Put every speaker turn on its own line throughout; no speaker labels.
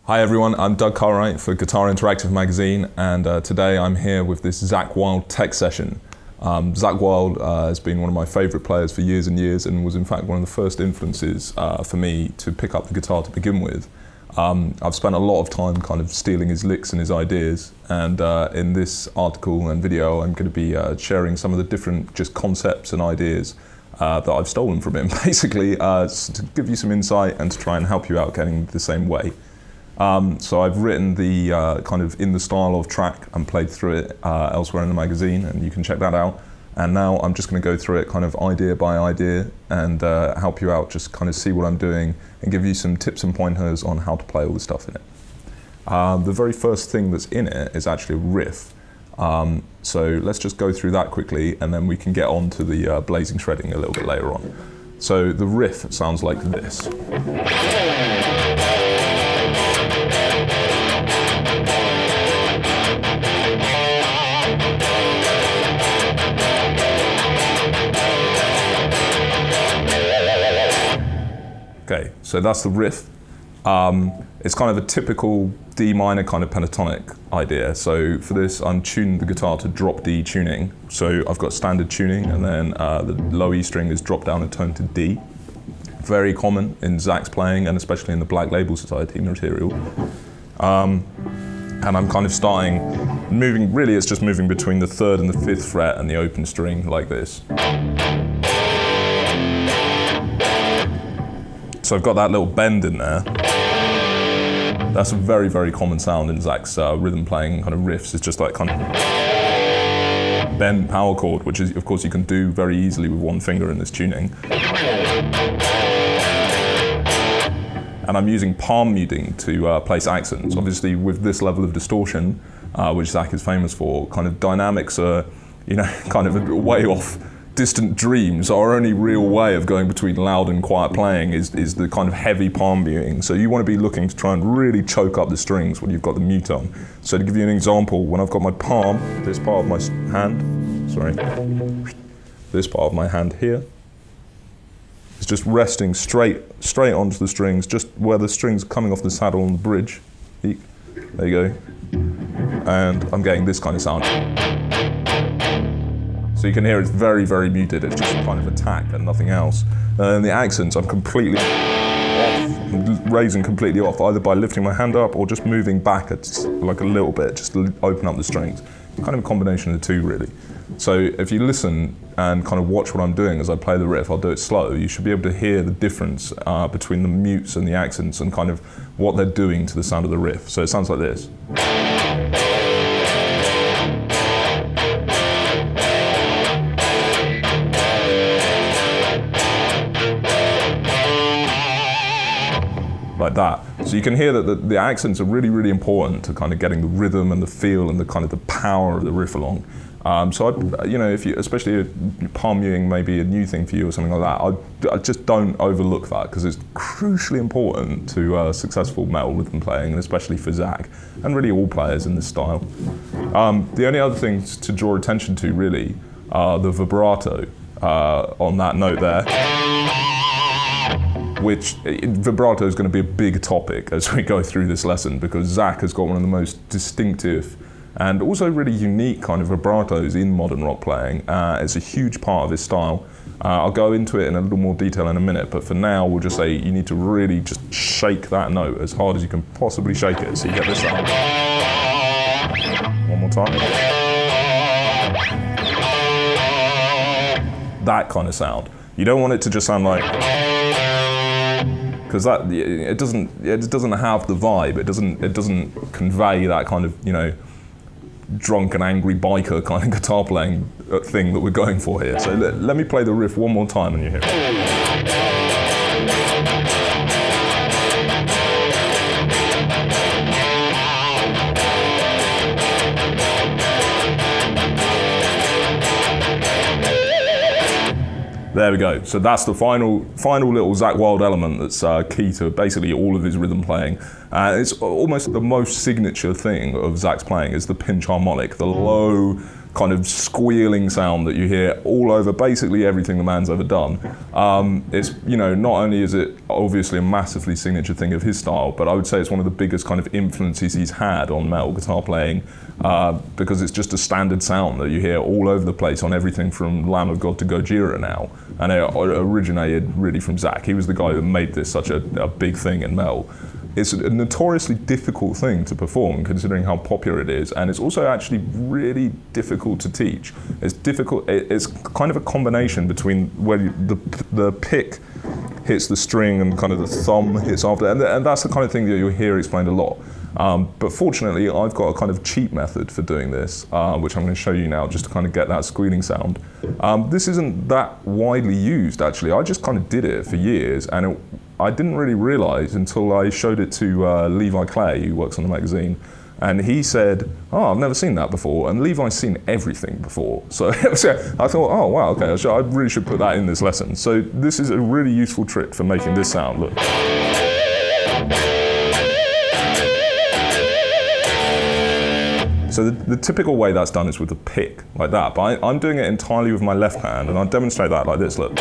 Hi everyone, I'm Doug Cartwright for Guitar Interactive magazine, and today I'm here with this Zakk Wylde tech session. Zakk Wylde has been one of my favourite players for years and years, and was in fact one of the first influences for me to pick up the guitar to begin with. I've spent a lot of time kind of stealing his licks and his ideas, and in this article and video I'm going to be sharing some of the different just concepts and ideas that I've stolen from him, basically, to give you some insight and to try and help you out getting the same way. So I've written the kind of in the style of track and played through it elsewhere in the magazine, and you can check that out. And now I'm just going to go through it kind of idea by idea and help you out, just kind of see what I'm doing and give you some tips and pointers on how to play all the stuff in it. The very first thing that's in it is actually a riff. So let's just go through that quickly, and then we can get on to the blazing shredding a little bit later on. So the riff sounds like this. Okay, so that's the riff. It's kind of a typical D minor kind of pentatonic idea. So for this, I'm tuning the guitar to drop D tuning. So I've got standard tuning, and then the low E string is dropped down a tone to D. Very common in Zakk's playing, and especially in the Black Label Society material. And I'm kind of moving, really it's just moving between the 3rd and the 5th fret and the open string like this. So I've got that little bend in there. That's a very, very common sound in Zakk's rhythm playing kind of riffs. It's just like kind of bent power chord, which is, of course, you can do very easily with one finger in this tuning. And I'm using palm muting to place accents. Obviously, with this level of distortion, which Zakk is famous for, kind of dynamics are, kind of a way off. Distant dreams. Our only real way of going between loud and quiet playing is the kind of heavy palm muting. So you want to be looking to try and really choke up the strings when you've got the mute on. So to give you an example, when I've got my palm, this part of my hand, this part of my hand here, is just resting straight onto the strings, just where the strings are coming off the saddle on the bridge. There you go. And I'm getting this kind of sound. So you can hear it's very, very muted. It's just kind of attack and nothing else. And the accents, I'm completely off, raising completely off, either by lifting my hand up or just moving back like a little bit, just to open up the strings. Kind of a combination of the two, really. So if you listen and kind of watch what I'm doing as I play the riff, I'll do it slow, you should be able to hear the difference between the mutes and the accents and kind of what they're doing to the sound of the riff. So it sounds like this. Like that. So you can hear that the accents are really, really important to kind of getting the rhythm and the feel and the kind of the power of the riff along. So if you, especially palm muting may be a new thing for you or something like that, I just don't overlook that, because it's crucially important to successful metal rhythm playing, and especially for Zakk, and really all players in this style. The only other things to draw attention to really are the vibrato on that note there. Which vibrato is going to be a big topic as we go through this lesson, because Zakk has got one of the most distinctive and also really unique kind of vibratos in modern rock playing. It's a huge part of his style. I'll go into it in a little more detail in a minute, but for now we'll just say you need to really just shake that note as hard as you can possibly shake it, so you get this sound. One more time. That kind of sound. You don't want it to just sound like, because it doesn't have the vibe. It doesn't convey that kind of drunk and angry biker kind of guitar playing thing that we're going for here. So let me play the riff one more time and you hear it. There we go. So that's the final little Zakk Wylde element that's key to basically all of his rhythm playing. It's almost the most signature thing of Zakk's playing is the pinch harmonic, the low kind of squealing sound that you hear all over basically everything the man's ever done. It's, not only is it obviously a massively signature thing of his style, but I would say it's one of the biggest kind of influences he's had on metal guitar playing, because it's just a standard sound that you hear all over the place on everything from Lamb of God to Gojira now. And it originated really from Zakk. He was the guy that made this such a big thing in metal. It's a notoriously difficult thing to perform, considering how popular it is, and it's also actually really difficult to teach. It's difficult. It's kind of a combination between where the pick hits the string and kind of the thumb hits after, and that's the kind of thing that you'll hear explained a lot. But fortunately, I've got a kind of cheap method for doing this, which I'm going to show you now, just to kind of get that squealing sound. This isn't that widely used, actually. I just kind of did it for years, and I didn't really realize until I showed it to Levi Clay, who works on the magazine, and he said, "Oh, I've never seen that before." And Levi's seen everything before, so I thought, "Oh, wow, okay, I really should put that in this lesson." So this is a really useful trick for making this sound. Look. So the typical way that's done is with a pick, like that. But I'm doing it entirely with my left hand, and I'll demonstrate that like this, look.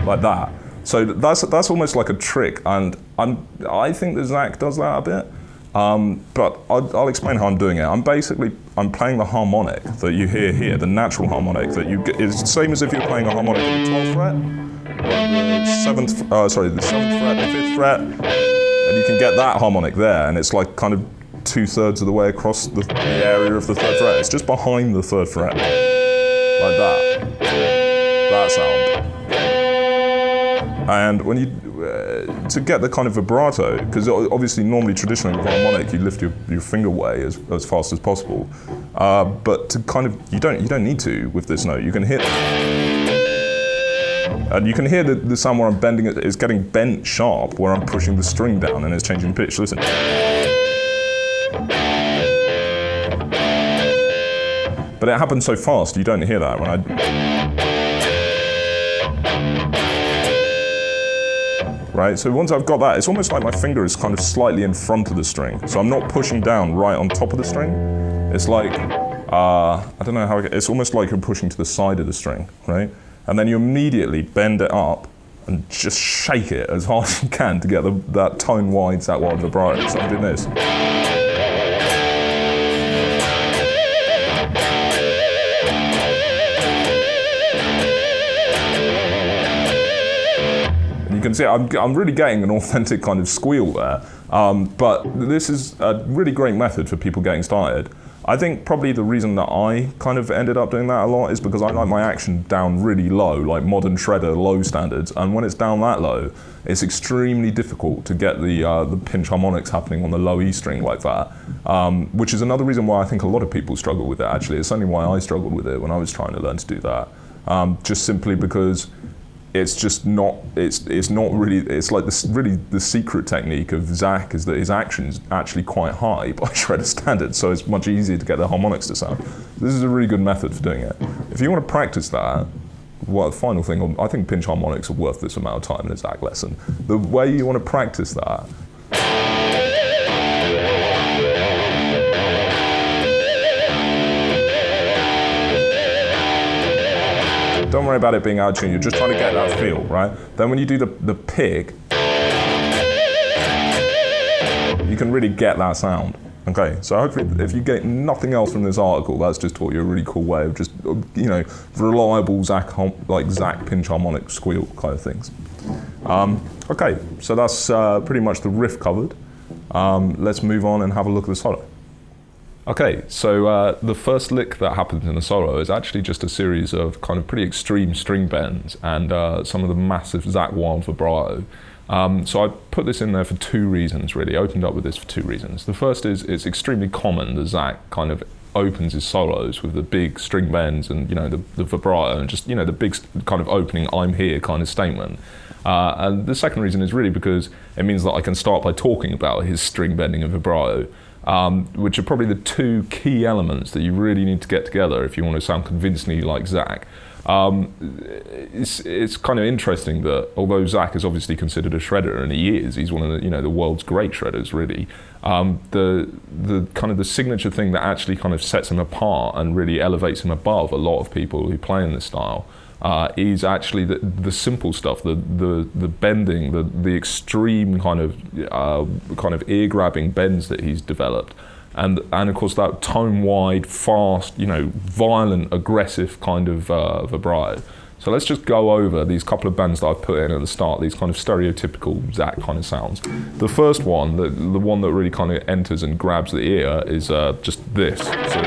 Like that. So that's almost like a trick, and I think that Zakk does that a bit. But I'll explain how I'm doing it. I'm playing the harmonic that you hear here, the natural harmonic that you get. It's the same as if you're playing a harmonic on the 12th fret, the 7th fret, the 5th fret, and you can get that harmonic there, and it's like kind of 2/3 of the way across the area of the 3rd fret. It's just behind the 3rd fret, like that. That sound. And when you, to get the kind of vibrato, because obviously normally traditionally with harmonic you lift your finger away as fast as possible, but to kind of, you don't need to with this note. You can hit, and you can hear the sound where I'm bending it, it's getting bent sharp where I'm pushing the string down and it's changing pitch, listen. But it happens so fast you don't hear that when right? So once I've got that, it's almost like my finger is kind of slightly in front of the string. So I'm not pushing down right on top of the string. It's like, I don't know how, it's almost like you're pushing to the side of the string, right? And then you immediately bend it up and just shake it as hard as you can to get that tone wide, Zakk Wylde vibrato. So I'm doing this. You can see I'm really getting an authentic kind of squeal there, but this is a really great method for people getting started. I think probably the reason that I kind of ended up doing that a lot is because I like my action down really low, like modern shredder low standards, and when it's down that low, it's extremely difficult to get the pinch harmonics happening on the low E string like that, which is another reason why I think a lot of people struggle with it actually. It's only why I struggled with it when I was trying to learn to do that, just simply because it's just not, it's not really, it's like this, really the secret technique of Zakk is that his action's actually quite high by shredder standards, so it's much easier to get the harmonics to sound. This is a really good method for doing it. If you want to practice that, well, the final thing, I think pinch harmonics are worth this amount of time in a Zakk lesson. The way you want to practice that, don't worry about it being out of tune, you're just trying to get that feel, right? Then when you do the pick, you can really get that sound. Okay, so hopefully if you get nothing else from this article, that's just taught you a really cool way of just, reliable Zakk pinch harmonic squeal kind of things. Okay, so that's pretty much the riff covered. Let's move on and have a look at the solo. Okay, so the first lick that happens in the solo is actually just a series of kind of pretty extreme string bends and some of the massive Zakk Wylde vibrato. So I put this in there for two reasons really, opened up with this for two reasons. The first is it's extremely common that Zakk kind of opens his solos with the big string bends and the vibrato and just the big kind of opening "I'm here" kind of statement. And the second reason is really because it means that I can start by talking about his string bending and vibrato. Which are probably the two key elements that you really need to get together if you want to sound convincingly like Zakk. It's kind of interesting that although Zakk is obviously considered a shredder, and he's one of the world's great shredders really. The kind of the signature thing that actually kind of sets him apart and really elevates him above a lot of people who play in this style is actually the simple stuff, the bending, the extreme kind of ear-grabbing bends that he's developed, and of course that tone-wide, fast, violent, aggressive kind of vibrato. So let's just go over these couple of bends that I've put in at the start, these kind of stereotypical Zakk kind of sounds. The first one, the one that really kind of enters and grabs the ear is just this. So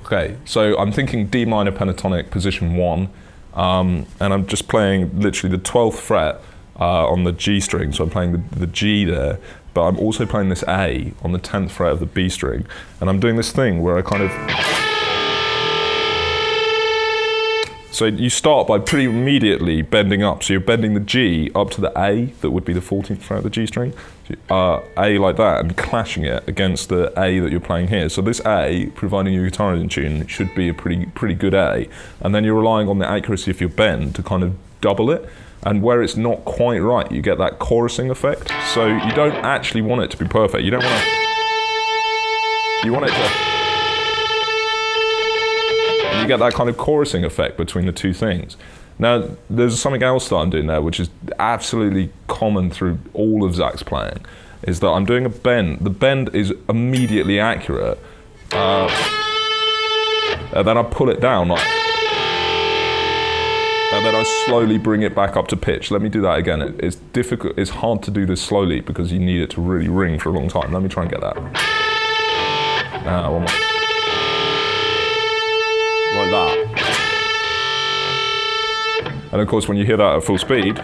okay, so I'm thinking D minor pentatonic position 1, and I'm just playing literally the 12th fret on the G string, so I'm playing the G there, but I'm also playing this A on the 10th fret of the B string, and I'm doing this thing where I kind of... So you start by pretty immediately bending up, so you're bending the G up to the A, that would be the 14th fret of the G string, A like that, and clashing it against the A that you're playing here. So this A, providing your guitar is in tune, should be a pretty good A, and then you're relying on the accuracy of your bend to kind of double it. And where it's not quite right, you get that chorusing effect. So you don't actually want it to be perfect. You don't want to... You want it to... You get that kind of chorusing effect between the two things. Now, there's something else that I'm doing there, which is absolutely common through all of Zakk's playing, is that I'm doing a bend. The bend is immediately accurate. And then I pull it down, like... And then I slowly bring it back up to pitch. Let me do that again. It's difficult, it's hard to do this slowly because you need it to really ring for a long time. Let me try and get that. One more. Like that. And of course, when you hear that at full speed,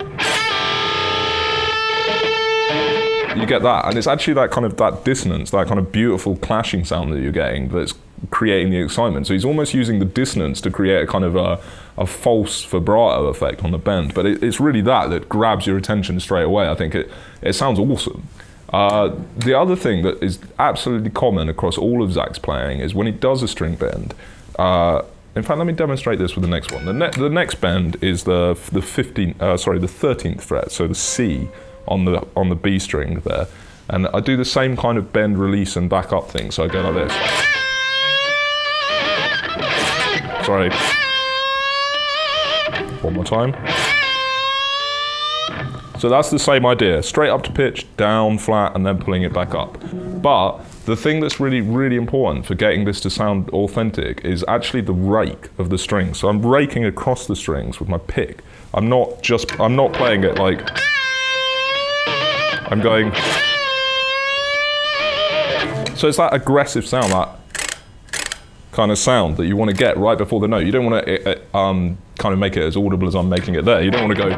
you get that. And it's actually that dissonance, that kind of beautiful clashing sound that you're getting that's creating the excitement. So he's almost using the dissonance to create a kind of a false vibrato effect on the bend, but it's really that grabs your attention straight away. I think it sounds awesome. The other thing that is absolutely common across all of Zakk's playing is when he does a string bend. In fact, let me demonstrate this with the next one. The next bend is the 13th fret, so the C on the B string there, and I do the same kind of bend, release, and back up thing. So I go like this. Sorry. One more time. So that's the same idea. Straight up to pitch, down, flat, and then pulling it back up. But the thing that's really, really important for getting this to sound authentic is actually the rake of the strings. So I'm raking across the strings with my pick. I'm not playing it like... I'm going... So it's that aggressive sound, that kind of sound that you want to get right before the note. You don't want to kind of make it as audible as I'm making it there. You don't want to go,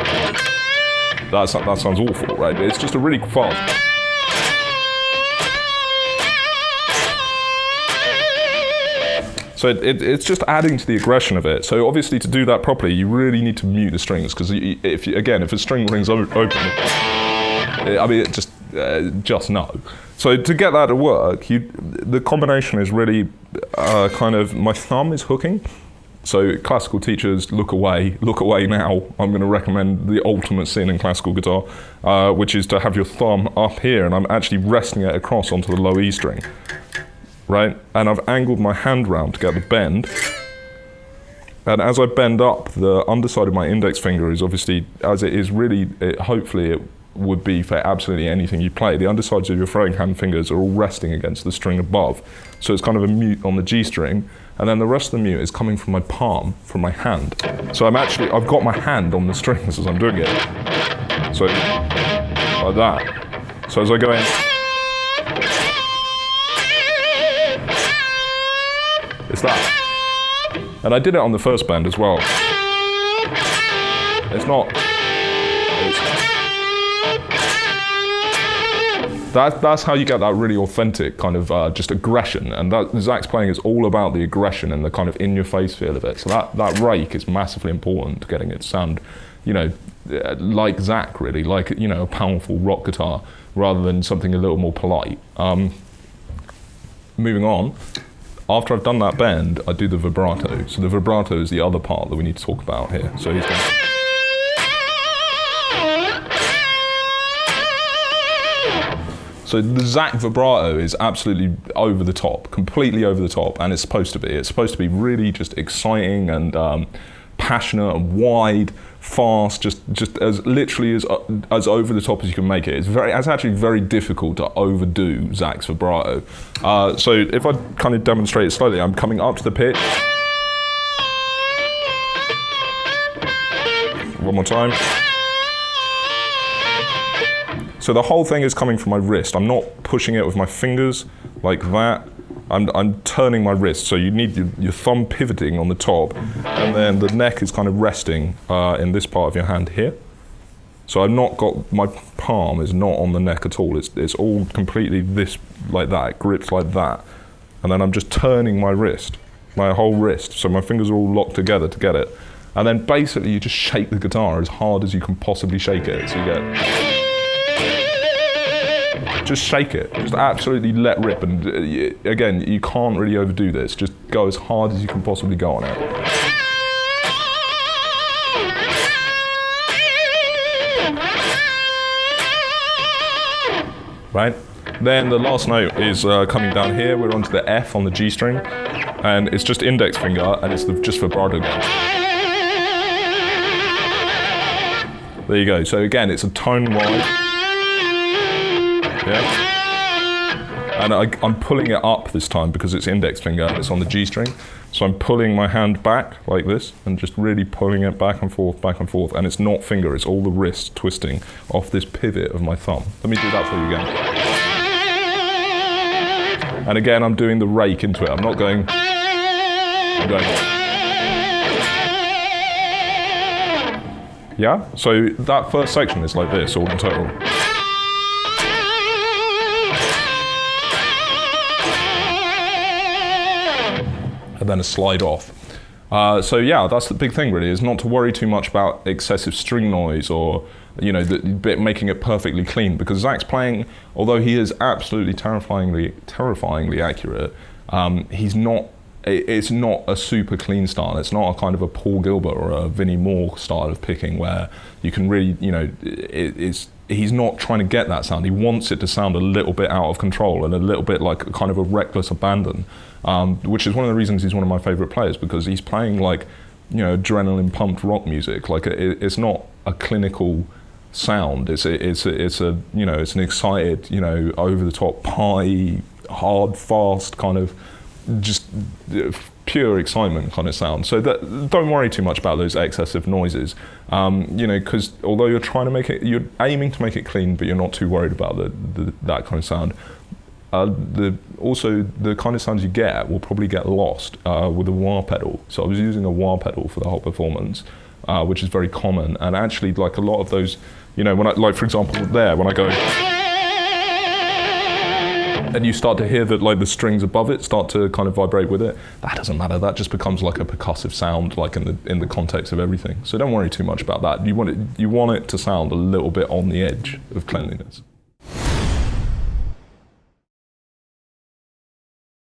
that sounds awful, right? But it's just a really fast. So it's just adding to the aggression of it. So obviously to do that properly, you really need to mute the strings, because if a string rings open, just no. So to get that to work, the combination is really kind of, my thumb is hooking. So classical teachers, look away now. I'm going to recommend the ultimate scene in classical guitar, which is to have your thumb up here, and I'm actually resting it across onto the low E string, right? And I've angled my hand round to get the bend. And as I bend up, the underside of my index finger is obviously, as it is really, hopefully it would be for absolutely anything you play. The undersides of your throwing hand fingers are all resting against the string above. So it's kind of a mute on the G string, and then the rest of the mute is coming from my palm, from my hand. So I've got my hand on the strings as I'm doing it. So, like that. So as I go in, it's that. And I did it on the first bend as well. That's how you get that really authentic kind of just aggression, and that Zakk's playing is all about the aggression and the kind of in-your-face feel of it. So that rake is massively important to getting it to sound, like Zakk really, like a powerful rock guitar rather than something a little more polite. Moving on, After I've done that bend, I do the vibrato. So the vibrato is the other part that we need to talk about here. So he's going. So the Zakk vibrato is absolutely over the top, completely over the top, and it's supposed to be. It's supposed to be really just exciting and passionate and wide, fast, just as literally as over the top as you can make it. It's actually very difficult to overdo Zakk's vibrato. So if I kind of demonstrate it slowly, I'm coming up to the pitch. One more time. So the whole thing is coming from my wrist. I'm not pushing it with my fingers like that. I'm turning my wrist. So you need your thumb pivoting on the top, and then the neck is kind of resting in this part of your hand here. So I've not got, my palm is not on the neck at all. It's all completely this, like that, it grips like that. And then I'm just turning my wrist, my whole wrist. So my fingers are all locked together to get it. And then basically you just shake the guitar as hard as you can possibly shake it. So you get, just shake it, just absolutely let rip, and again, you can't really overdo this, just go as hard as you can possibly go on it. Right? Then the last note is coming down here, we're onto the F on the G string, and it's just index finger, and it's just vibrato again. There you go, so again, it's a tone wide. Yeah. And I'm pulling it up this time because it's index finger and it's on the G string. So I'm pulling my hand back like this and just really pulling it back and forth, and it's not finger, it's all the wrist twisting off this pivot of my thumb. Let me do that for you again. And again, I'm doing the rake into it. I'm going. Yeah? So that first section is like this, all in total. And then a slide off. So yeah, that's the big thing really, is not to worry too much about excessive string noise or, you know, the bit making it perfectly clean, because Zakk's playing, although he is absolutely terrifyingly accurate, it's not a super clean style. It's not a kind of a Paul Gilbert or a Vinnie Moore style of picking where you can really, you know, he's not trying to get that sound. He wants it to sound a little bit out of control and a little bit like a kind of a reckless abandon, which is one of the reasons he's one of my favorite players, because he's playing like, you know, adrenaline pumped rock music. Like it's not a clinical sound. It's a you know, it's an excited, you know, over the top pie, hard, fast kind of just pure excitement kind of sound. So that, don't worry too much about those excessive noises, you know, because although you're trying to make it, you're aiming to make it clean, but you're not too worried about that kind of sound. Also, the kind of sounds you get will probably get lost with a wah pedal. So I was using a wah pedal for the whole performance, which is very common. And actually, like a lot of those, you know, when I, like for example there, when I go, and you start to hear that like the strings above it start to kind of vibrate with it, that doesn't matter. That just becomes like a percussive sound, like in the context of everything. So don't worry too much about that. You want it to sound a little bit on the edge of cleanliness.